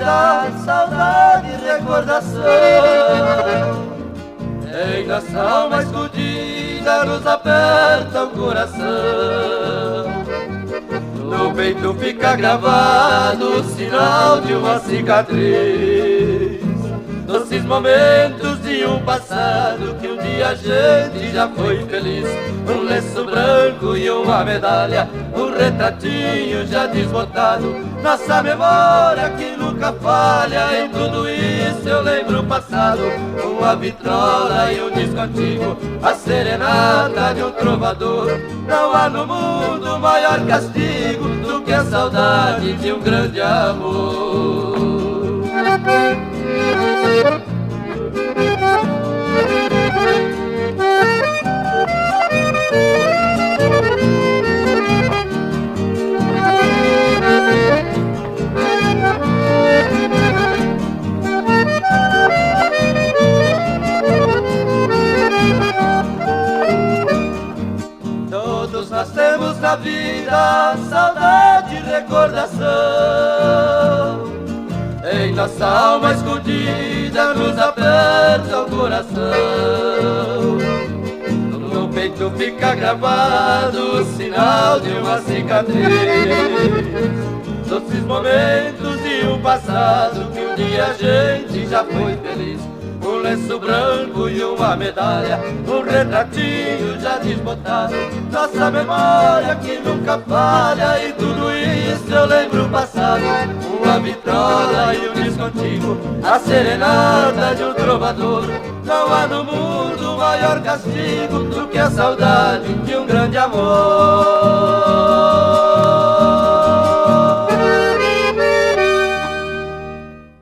vida, saudade e recordação. Em nossa alma escondida nos aperta o coração. No peito fica gravado o sinal de uma cicatriz, doces momentos de um passado que um dia a gente já foi feliz. Um lenço branco e uma medalha, um retratinho já desbotado, nossa memória que nunca falha. Em tudo isso eu lembro o passado, uma vitrola e um disco antigo, a serenata de um trovador. Não há no mundo maior castigo do que a saudade de um grande amor. Todos nós temos na vida saudade e recordação. Em nossa alma escondida nos aperta o coração. No peito fica gravado o sinal de uma cicatriz, doces momentos de um passado que um dia a gente já foi feliz. Um lenço branco e uma medalha, um retratinho já desbotado, nossa memória que nunca falha. E tudo isso eu lembro o passado, uma vitrola e um disco antigo, a serenata de um trovador. Não há no mundo maior castigo do que a saudade de um grande amor.